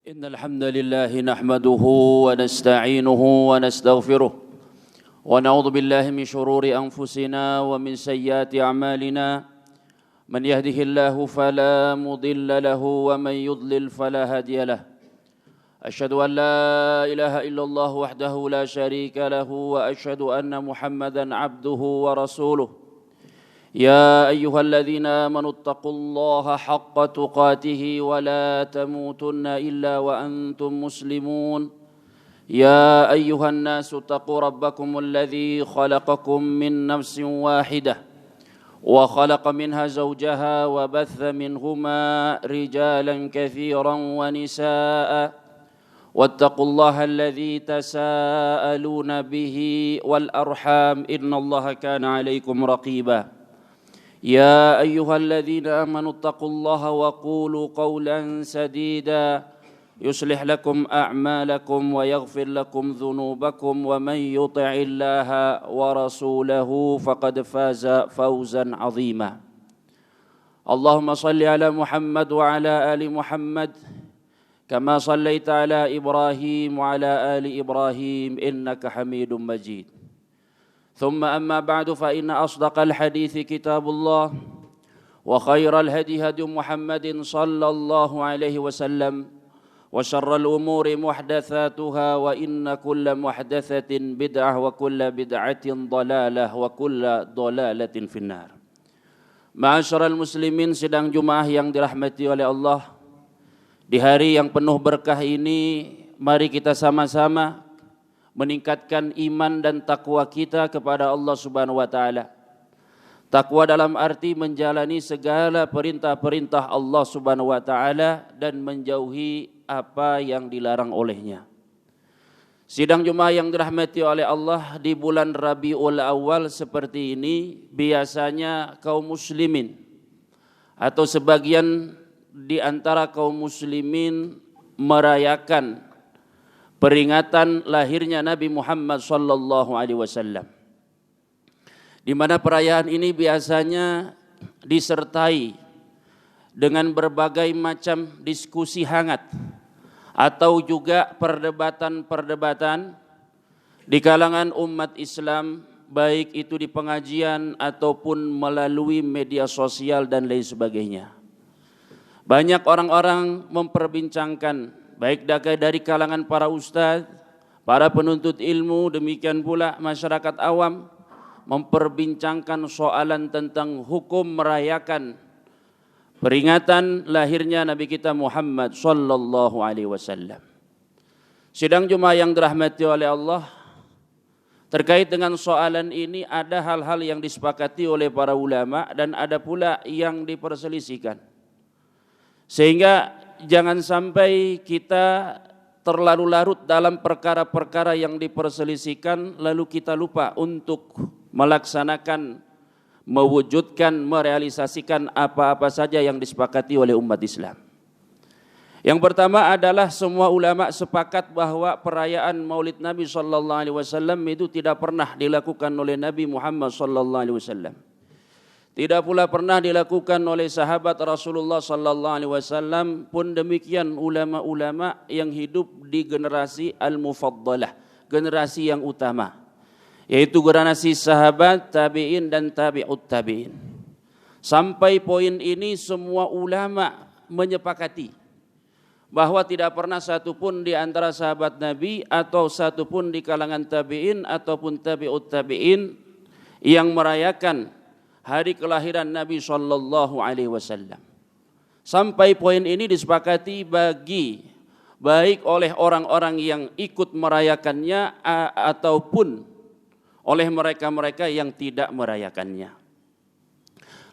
إن الحمد لله نحمده ونستعينه ونستغفره ونعوذ بالله من شرور أنفسنا ومن سيئات أعمالنا من يهده الله فلا مضل له ومن يضلل فلا هادي له أشهد أن لا إله إلا الله وحده لا شريك له وأشهد أن محمدا عبده ورسوله يا أيها الذين آمنوا اتقوا الله حق تقاته ولا تموتن إلا وأنتم مسلمون يا أيها الناس اتقوا ربكم الذي خلقكم من نفس واحدة وخلق منها زوجها وبث منهما رجالا كثيرا ونساء واتقوا الله الذي تساءلون به والأرحام إن الله كان عليكم رقيبا يا أيها الذين آمنوا اتقوا الله وقولوا قولا سديدا يصلح لكم أعمالكم ويغفر لكم ذنوبكم ومن يطع الله ورسوله فقد فاز فوزا عظيما اللهم صل على محمد وعلى آل محمد كما صليت على إبراهيم وعلى آل إبراهيم إنك حميد مجيد ثم أما بعد فإن أصدق الحديث كتاب الله وخير الهدي هدي محمد صلى الله عليه وسلم وشر الأمور محدثاتها وإن كل محدثة بدعة وكل بدعة ضلالة وكل ضلالة في النار. Ma'asyiral muslimin sidang Jumat yang dirahmati oleh Allah, di hari yang penuh berkah ini mari kita sama-sama meningkatkan iman dan takwa kita kepada Allah Subhanahu wa taala. Takwa dalam arti menjalani segala perintah-perintah Allah Subhanahu wa taala dan menjauhi apa yang dilarang olehnya. Sidang Jumat yang dirahmati oleh Allah, di bulan Rabiul Awal seperti ini biasanya kaum muslimin atau sebagian di antara kaum muslimin merayakan peringatan lahirnya Nabi Muhammad sallallahu alaihi wasallam. Di mana perayaan ini biasanya disertai dengan berbagai macam diskusi hangat atau juga perdebatan-perdebatan di kalangan umat Islam, baik itu di pengajian ataupun melalui media sosial dan lain sebagainya. Banyak orang-orang memperbincangkan, baik dari kalangan para ustadz, para penuntut ilmu, demikian pula masyarakat awam, memperbincangkan soalan tentang hukum merayakan peringatan lahirnya Nabi kita Muhammad sallallahu alaihi wasallam. Sidang Jumat yang dirahmati oleh Allah, terkait dengan soalan ini ada hal-hal yang disepakati oleh para ulama dan ada pula yang diperselisihkan. Sehingga jangan sampai kita terlalu larut dalam perkara-perkara yang diperselisihkan lalu kita lupa untuk melaksanakan, mewujudkan, merealisasikan apa-apa saja yang disepakati oleh umat Islam. Yang pertama adalah semua ulama sepakat bahwa perayaan Maulid Nabi sallallahu alaihi wasallam itu tidak pernah dilakukan oleh Nabi Muhammad sallallahu alaihi wasallam. Tidak pula pernah dilakukan oleh sahabat Rasulullah sallallahu alaihi wasallam, pun demikian ulama-ulama yang hidup di generasi al-mufaddalah, generasi yang utama, yaitu generasi sahabat, tabi'in dan tabi'ut tabi'in. Sampai poin ini semua ulama menyepakati bahwa tidak pernah satupun di antara sahabat Nabi atau satupun di kalangan tabi'in ataupun tabi'ut tabi'in yang merayakan hari kelahiran Nabi sallallahu alaihi wasallam. Sampai poin ini disepakati baik oleh orang-orang yang ikut merayakannya ataupun oleh mereka-mereka yang tidak merayakannya.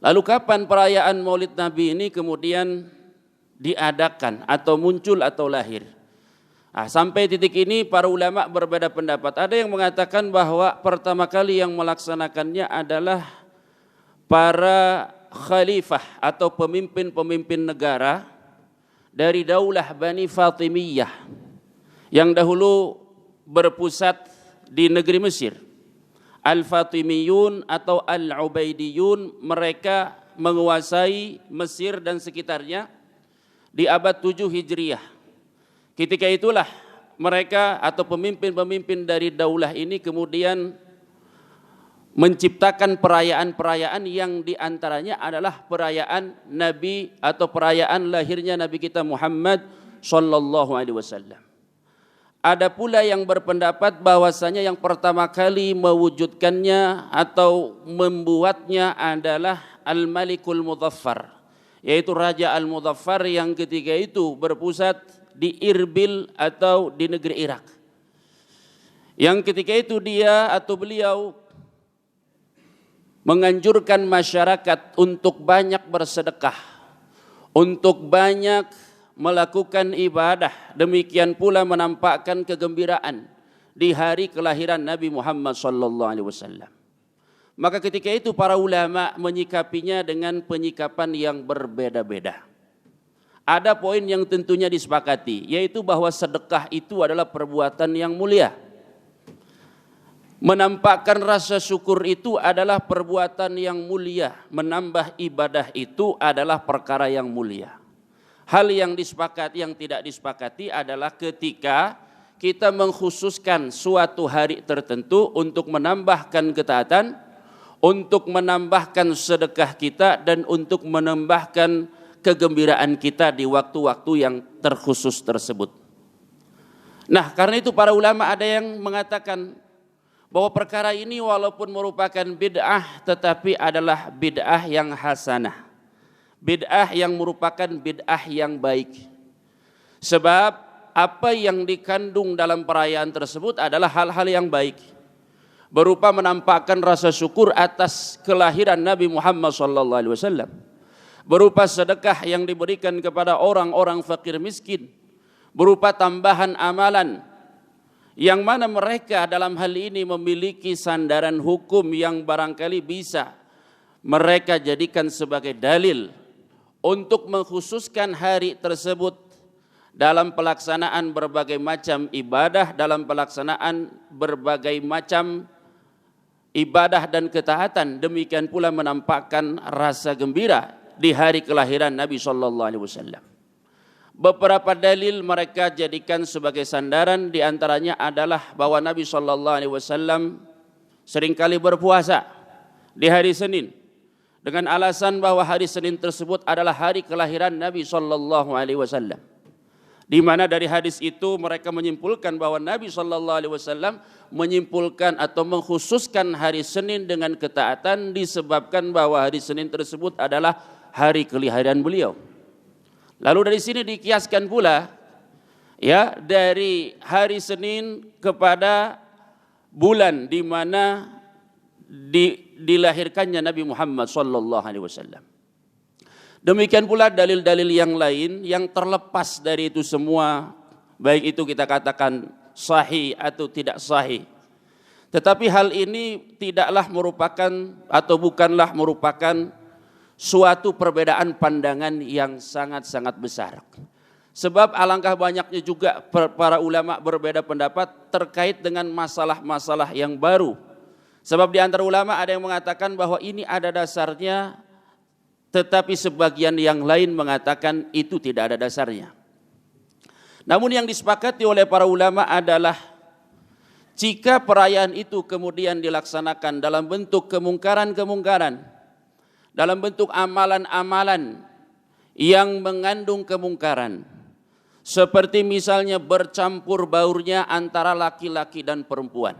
Lalu kapan perayaan Maulid Nabi ini kemudian diadakan atau muncul atau lahir? Sampai titik ini para ulama berbeda pendapat. Ada yang mengatakan bahwa pertama kali yang melaksanakannya adalah para khalifah atau pemimpin-pemimpin negara dari Daulah Bani Fatimiyah yang dahulu berpusat di negeri Mesir. Al-Fatimiyun atau Al-Ubaidiyun, mereka menguasai Mesir dan sekitarnya di abad 7 Hijriah. Ketika itulah mereka atau pemimpin-pemimpin dari daulah ini kemudian menciptakan perayaan-perayaan yang diantaranya adalah perayaan Nabi atau perayaan lahirnya Nabi kita Muhammad sallallahu alaihi wasallam. Ada pula yang berpendapat bahwasanya yang pertama kali mewujudkannya atau membuatnya adalah Al-Malikul Muzaffar, yaitu Raja Al-Muzaffar yang ketika itu berpusat di Irbil atau di negeri Irak. Yang ketika itu dia atau beliau menganjurkan masyarakat untuk banyak bersedekah, untuk banyak melakukan ibadah, demikian pula menampakkan kegembiraan di hari kelahiran Nabi Muhammad sallallahu alaihi wasallam. Maka ketika itu para ulama menyikapinya dengan penyikapan yang berbeda-beda. Ada poin yang tentunya disepakati, yaitu bahwa sedekah itu adalah perbuatan yang mulia. Menampakkan rasa syukur itu adalah perbuatan yang mulia. Menambah ibadah itu adalah perkara yang mulia. Hal yang disepakati, yang tidak disepakati adalah ketika kita mengkhususkan suatu hari tertentu untuk menambahkan ketaatan, untuk menambahkan sedekah kita, dan untuk menambahkan kegembiraan kita di waktu-waktu yang terkhusus tersebut. Nah, karena itu para ulama ada yang mengatakan bahwa perkara ini walaupun merupakan bid'ah tetapi adalah bid'ah yang hasanah. Bid'ah yang merupakan bid'ah yang baik. Sebab apa yang dikandung dalam perayaan tersebut adalah hal-hal yang baik. Berupa menampakkan rasa syukur atas kelahiran Nabi Muhammad SAW. Berupa sedekah yang diberikan kepada orang-orang fakir miskin. Berupa tambahan amalan yang mana mereka dalam hal ini memiliki sandaran hukum yang barangkali bisa mereka jadikan sebagai dalil untuk mengkhususkan hari tersebut dalam pelaksanaan berbagai macam ibadah, dalam pelaksanaan berbagai macam ibadah dan ketaatan, demikian pula menampakkan rasa gembira di hari kelahiran Nabi sallallahu alaihi wasallam. Beberapa dalil mereka jadikan sebagai sandaran, di antaranya adalah bahwa Nabi sallallahu alaihi wasallam seringkali berpuasa di hari Senin dengan alasan bahwa hari Senin tersebut adalah hari kelahiran Nabi sallallahu alaihi wasallam. Di mana dari hadis itu mereka menyimpulkan bahwa Nabi sallallahu alaihi wasallam menyimpulkan atau mengkhususkan hari Senin dengan ketaatan disebabkan bahwa hari Senin tersebut adalah hari kelahiran beliau. Lalu dari sini dikiaskan pula ya dari hari Senin kepada bulan di mana dilahirkannya Nabi Muhammad sallallahu alaihi wasallam. Demikian pula dalil-dalil yang lain yang terlepas dari itu semua, baik itu kita katakan sahih atau tidak sahih. Tetapi hal ini tidaklah merupakan atau bukanlah merupakan suatu perbedaan pandangan yang sangat-sangat besar. Sebab alangkah banyaknya juga para ulama berbeda pendapat terkait dengan masalah-masalah yang baru. Sebab di antara ulama ada yang mengatakan bahwa ini ada dasarnya, tetapi sebagian yang lain mengatakan itu tidak ada dasarnya. Namun yang disepakati oleh para ulama adalah jika perayaan itu kemudian dilaksanakan dalam bentuk kemungkaran-kemungkaran, dalam bentuk amalan-amalan yang mengandung kemungkaran, seperti misalnya bercampur baurnya antara laki-laki dan perempuan,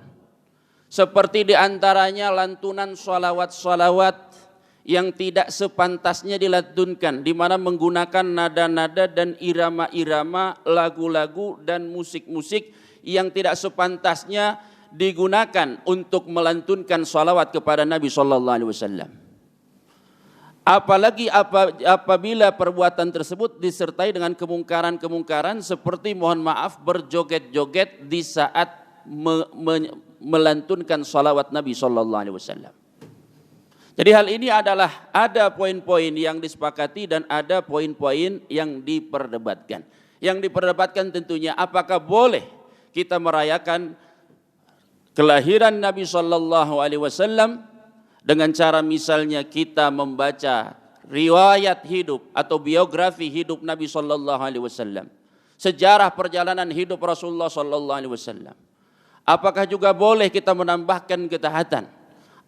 seperti diantaranya lantunan sholawat-sholawat yang tidak sepantasnya dilantunkan, di mana menggunakan nada-nada dan irama-irama, lagu-lagu dan musik-musik yang tidak sepantasnya digunakan untuk melantunkan sholawat kepada Nabi sallallahu alaihi wasallam. Apalagi apabila perbuatan tersebut disertai dengan kemungkaran-kemungkaran seperti mohon maaf berjoget-joget di saat melantunkan salawat Nabi sallallahu alaihi wasallam. Jadi hal ini adalah ada poin-poin yang disepakati dan ada poin-poin yang diperdebatkan. Yang diperdebatkan tentunya apakah boleh kita merayakan kelahiran Nabi sallallahu alaihi wasallam dengan cara misalnya kita membaca riwayat hidup atau biografi hidup Nabi sallallahu alaihi wasallam sejarah perjalanan hidup Rasulullah sallallahu alaihi wasallam? Apakah juga boleh kita menambahkan ketaatan?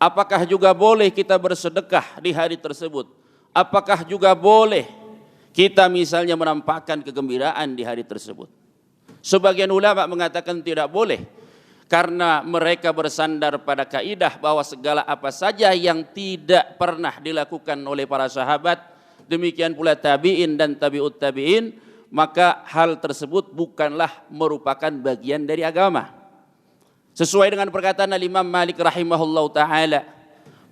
Apakah juga boleh kita bersedekah di hari tersebut? Apakah juga boleh kita misalnya menampakkan kegembiraan di hari tersebut? Sebagian ulama mengatakan tidak boleh, karena mereka bersandar pada kaidah bahwa segala apa saja yang tidak pernah dilakukan oleh para sahabat, demikian pula tabi'in dan tabi'ut tabi'in, maka hal tersebut bukanlah merupakan bagian dari agama. Sesuai dengan perkataan Imam Malik rahimahullahu ta'ala,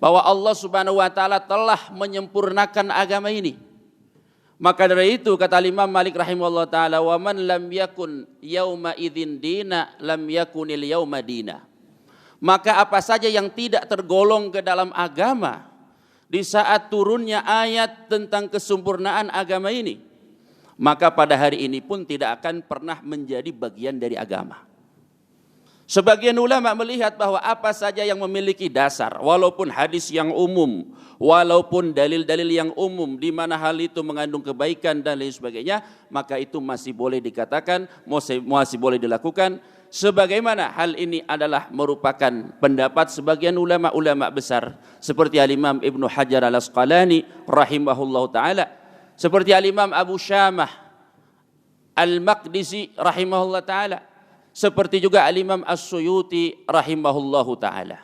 bahwa Allah subhanahu wa ta'ala telah menyempurnakan agama ini. Maka dari itu kata Imam Malik rahimahullahu ta'ala, wa man lam yakun yauma idzin dina lam yakunil yauma dina. Maka apa saja yang tidak tergolong ke dalam agama di saat turunnya ayat tentang kesempurnaan agama ini, maka pada hari ini pun tidak akan pernah menjadi bagian dari agama. Sebagian ulama melihat bahwa apa saja yang memiliki dasar, walaupun hadis yang umum, walaupun dalil-dalil yang umum, di mana hal itu mengandung kebaikan dan lain sebagainya, maka itu masih boleh dikatakan, masih boleh dilakukan. Sebagaimana hal ini adalah merupakan pendapat sebagian ulama-ulama besar, seperti Al-Imam Ibnu Hajar Al-Asqalani rahimahullahu ta'ala, seperti Al-Imam Abu Syamah Al-Maqdisi rahimahullah ta'ala, seperti juga Al-Imam As-Suyuti rahimahullahu ta'ala.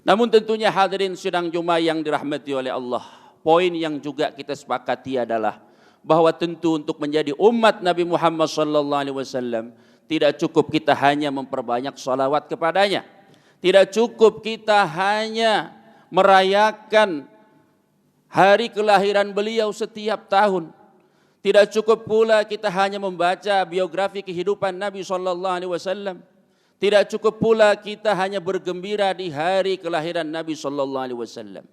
Namun tentunya hadirin sidang Jumat yang dirahmati oleh Allah, poin yang juga kita sepakati adalah bahwa tentu untuk menjadi umat Nabi Muhammad sallallahu alaihi wasallam tidak cukup kita hanya memperbanyak salawat kepadanya. Tidak cukup kita hanya merayakan hari kelahiran beliau setiap tahun. Tidak cukup pula kita hanya membaca biografi kehidupan Nabi sallallahu alaihi wasallam. Tidak cukup pula kita hanya bergembira di hari kelahiran Nabi sallallahu alaihi wasallam.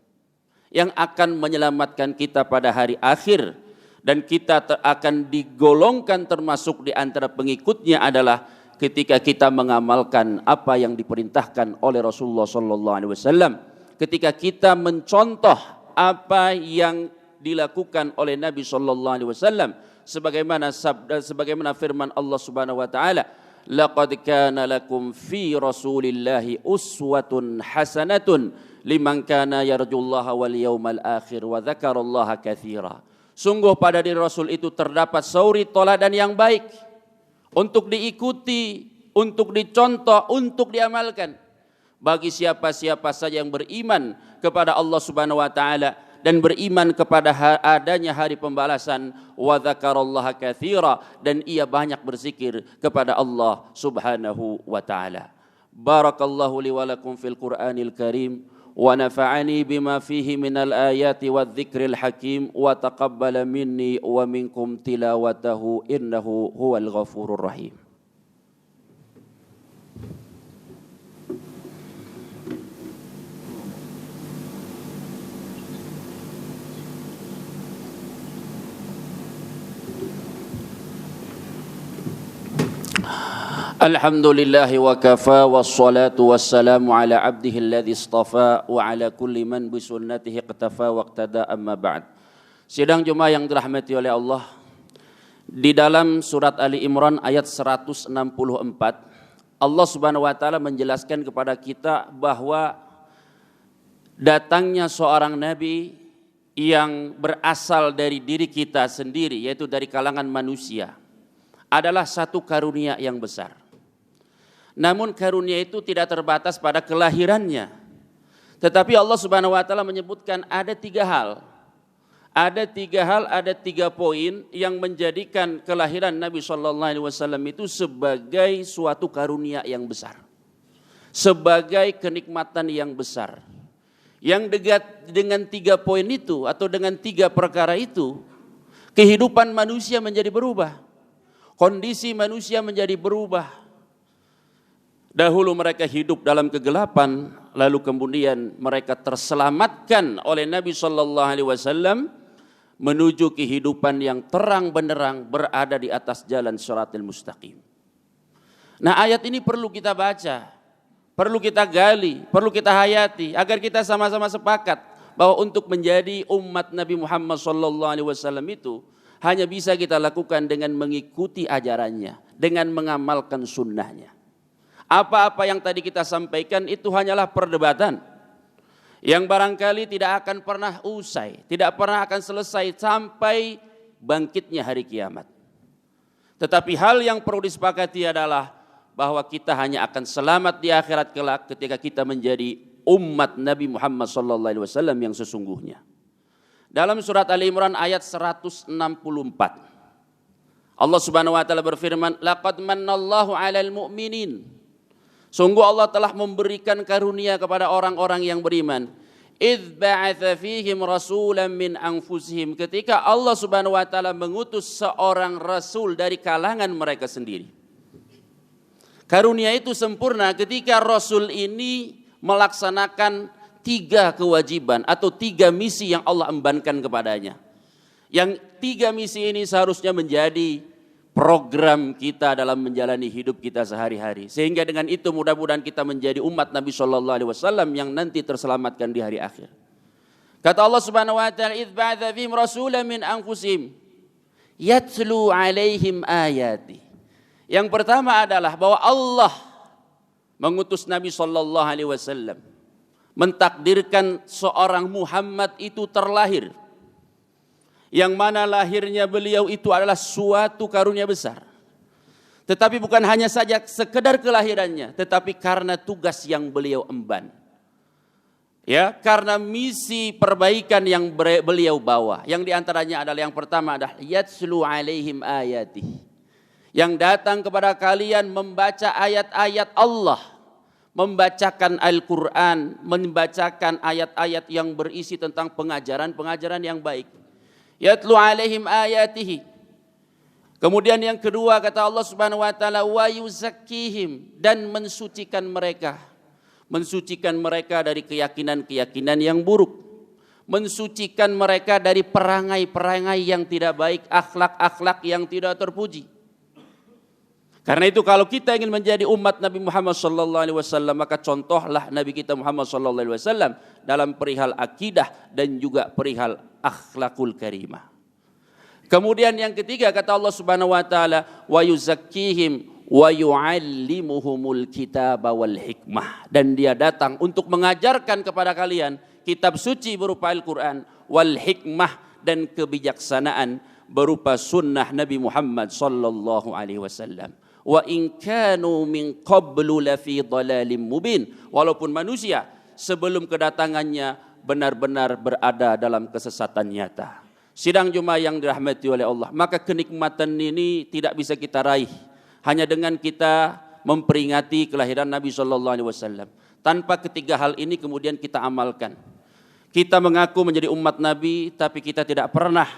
Yang akan menyelamatkan kita pada hari akhir dan kita akan digolongkan termasuk di antara pengikutnya adalah ketika kita mengamalkan apa yang diperintahkan oleh Rasulullah sallallahu alaihi wasallam. Ketika kita mencontoh apa yang dilakukan oleh Nabi sallallahu alaihi wasallam, sebagaimana firman Allah Subhanahu wa taala, laqad kana lakum fi rasulillahi uswatun hasanatun liman kana yarjullaha wal yawmal akhir wa dzakarallaha katsira. Sungguh pada diri Rasul itu terdapat suri teladan yang baik untuk diikuti, untuk dicontoh, untuk diamalkan bagi siapa-siapa saja yang beriman kepada Allah Subhanahu wa taala dan beriman kepada adanya hari pembalasan, wa dzakarallaha katsira, dan ia banyak berzikir kepada Allah Subhanahu wa taala. Barakallahu li wa lakum fil Qur'anil Karim wa nafa'ani bima fihi minal ayati wadh-dzikril hakim wa taqabbala minni wa minkum tilawatahu innahu huwal ghafurur rahim. Alhamdulillahi wa kafa wassalatu wassalamu ala abdihi alladhi istafa wa ala kulli man bisunnatihi iqtafa wa iqtada amma ba'd. Sidang Jumat yang dirahmati oleh Allah, di dalam surat Ali Imran ayat 164 Allah Subhanahu wa taala menjelaskan kepada kita bahwa datangnya seorang nabi yang berasal dari diri kita sendiri, yaitu dari kalangan manusia, adalah satu karunia yang besar. Namun karunia itu tidak terbatas pada kelahirannya. Tetapi Allah Subhanahu wa taala menyebutkan ada tiga hal. Ada tiga poin yang menjadikan kelahiran Nabi sallallahu alaihi wasallam itu sebagai suatu karunia yang besar. Sebagai kenikmatan yang besar. Yang dengan tiga poin itu atau dengan tiga perkara itu, kehidupan manusia menjadi berubah. Kondisi manusia menjadi berubah. Dahulu mereka hidup dalam kegelapan, lalu kemudian mereka terselamatkan oleh Nabi sallallahu alaihi wasallam menuju kehidupan yang terang benderang berada di atas jalan shiratal mustaqim. Nah, ayat ini perlu kita baca, perlu kita gali, perlu kita hayati agar kita sama-sama sepakat bahwa untuk menjadi umat Nabi Muhammad sallallahu alaihi wasallam itu hanya bisa kita lakukan dengan mengikuti ajarannya, dengan mengamalkan sunnahnya. Apa-apa yang tadi kita sampaikan itu hanyalah perdebatan yang barangkali tidak akan pernah usai, tidak pernah akan selesai sampai bangkitnya hari kiamat. Tetapi hal yang perlu disepakati adalah bahwa kita hanya akan selamat di akhirat kelak ketika kita menjadi umat Nabi Muhammad SAW yang sesungguhnya. Dalam surat Ali Imran ayat 164, Allah Subhanahu wa taala berfirman, "Laqad mannallahu 'alal mu'minin." Sungguh Allah telah memberikan karunia kepada orang-orang yang beriman. Idz ba'atsa fihim rasulan min anfusihim, ketika Allah Subhanahu wa taala mengutus seorang rasul dari kalangan mereka sendiri. Karunia itu sempurna ketika rasul ini melaksanakan 3 kewajiban atau 3 misi yang Allah embankan kepadanya. Yang 3 misi ini seharusnya menjadi program kita dalam menjalani hidup kita sehari-hari. Sehingga dengan itu mudah-mudahan kita menjadi umat Nabi SAW yang nanti terselamatkan di hari akhir. Kata Allah Subhanahu wa taala, "Idz ba'atsa fihim rasulan min anfusihim yatlu 'alaihim ayati." Yang pertama adalah bahwa Allah mengutus Nabi SAW, mentakdirkan seorang Muhammad itu terlahir, yang mana lahirnya beliau itu adalah suatu karunia besar. Tetapi bukan hanya saja sekedar kelahirannya, tetapi karena tugas yang beliau emban. Ya, karena misi perbaikan yang beliau bawa. Yang diantaranya adalah yang pertama adalah yatslu alaihim ayati. Yang datang kepada kalian membaca ayat-ayat Allah, membacakan Al-Quran, membacakan ayat-ayat yang berisi tentang pengajaran-pengajaran yang baik. Yatlu alaihim ayatihi. Kemudian yang kedua kata Allah Subhanahu wa taala, wa yuzakkihim, dan mensucikan mereka. Mensucikan mereka dari keyakinan-keyakinan yang buruk. Mensucikan mereka dari perangai-perangai yang tidak baik, akhlak-akhlak yang tidak terpuji. Karena itu kalau kita ingin menjadi umat Nabi Muhammad SAW, maka contohlah Nabi kita Muhammad SAW dalam perihal akidah dan juga perihal akhlakul karimah. Kemudian yang ketiga kata Allah Subhanahu wa taala, wa yuzakkihim wa yu'allimuhumul kitaba wal hikmah, dan dia datang untuk mengajarkan kepada kalian kitab suci berupa Al-Quran, wal hikmah, dan kebijaksanaan berupa sunnah Nabi Muhammad sallallahu alaihi wasallam. Wa in kanu min qablu lafi dhalalim mubin, walaupun manusia sebelum kedatangannya benar-benar berada dalam kesesatan nyata. Sidang Jumat yang dirahmati oleh Allah, maka kenikmatan ini tidak bisa kita raih hanya dengan kita memperingati kelahiran Nabi sallallahu alaihi wasallam. Tanpa ketiga hal ini kemudian kita amalkan. Kita mengaku menjadi umat Nabi, tapi kita tidak pernah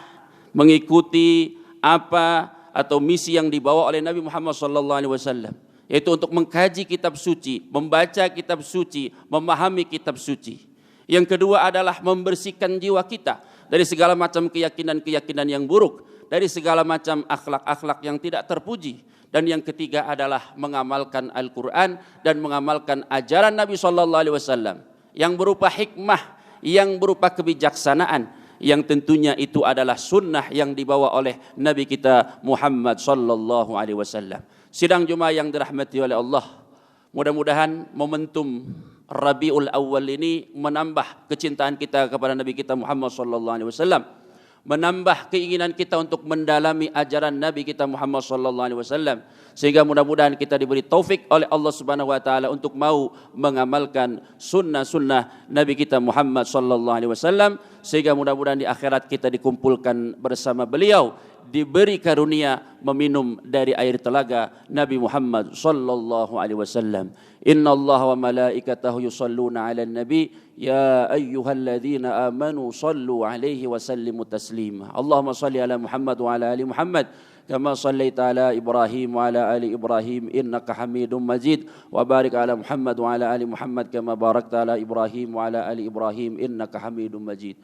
mengikuti apa atau misi yang dibawa oleh Nabi Muhammad SAW, yaitu untuk mengkaji kitab suci, membaca kitab suci, memahami kitab suci. Yang kedua adalah membersihkan jiwa kita dari segala macam keyakinan-keyakinan yang buruk, dari segala macam akhlak-akhlak yang tidak terpuji. Dan yang ketiga adalah mengamalkan Al-Quran dan mengamalkan ajaran Nabi SAW yang berupa hikmah, yang berupa kebijaksanaan, yang tentunya itu adalah sunnah yang dibawa oleh Nabi kita Muhammad sallallahu alaihi wasallam. Sidang Jumat yang dirahmati oleh Allah, mudah-mudahan momentum Rabiul Awal ini menambah kecintaan kita kepada Nabi kita Muhammad sallallahu alaihi wasallam, menambah keinginan kita untuk mendalami ajaran Nabi kita Muhammad sallallahu alaihi wasallam, sehingga mudah-mudahan kita diberi taufik oleh Allah Subhanahu wa taala untuk mau mengamalkan sunnah-sunnah Nabi kita Muhammad sallallahu alaihi wasallam, sehingga mudah-mudahan di akhirat kita dikumpulkan bersama beliau, diberi karunia meminum dari air telaga Nabi Muhammad sallallahu alaihi wasallam. Innallaha wa malaikatahu yusalluna 'alan nabi ya ayyuhalladzina amanu sallu 'alaihi wa sallimu taslima. Allahumma shalli ala Muhammad wa ala ali Muhammad kama shallaita ala Ibrahim wa ala ali Ibrahim innaka Hamidum Majid, wa barik ala Muhammad wa ala ali Muhammad kama barakta ala Ibrahim wa ala ali Ibrahim innaka Hamidum Majid.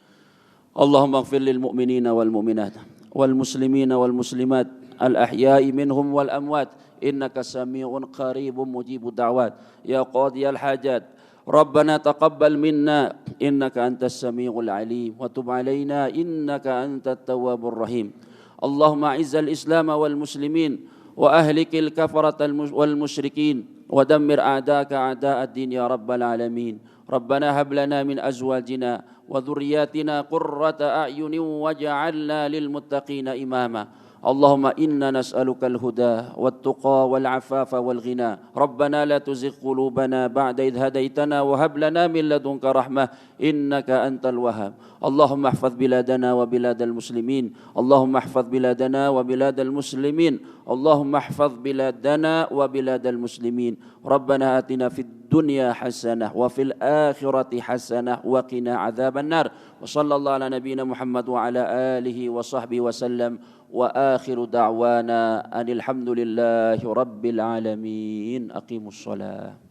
Allahumma ighfir lil mu'minina wal mu'minat wal muslimina wal muslimat al ahya'i minhum wal amwat innaka sami'un qaribun mujibud da'wat ya qadiyal hajat. Rabbana taqabbal minna innaka antas sami'ul alim wa tub alaina innaka antat tawwabur rahim. اللهم أعز الإسلام والمسلمين وأهلك الكفرة والمشركين ودمر أعداءك أعداء الدين يا رب العالمين. ربنا هب لنا من أزواجنا وذرياتنا قرة أعين واجعلنا للمتقين إماما. اللهم إنا نسألك الهدى والتقى والعفاف والغنى. ربنا لا تزغ قلوبنا بعد إذ هديتنا وهب لنا من لدنك رحمة إنك أنت الوهاب. اللهم احفظ بلادنا وبلاد المسلمين. اللهم احفظ بلادنا وبلاد المسلمين. اللهم احفظ بلادنا وبلاد المسلمين. ربنا آتنا في الدنيا حسنة وفي الآخرة حسنة وقنا عذاب النار. وصلى الله على نبينا محمد وعلى آله وصحبه وسلم. وآخر دعوانا أن الحمد لله رب العالمين. أقيموا الصلاة.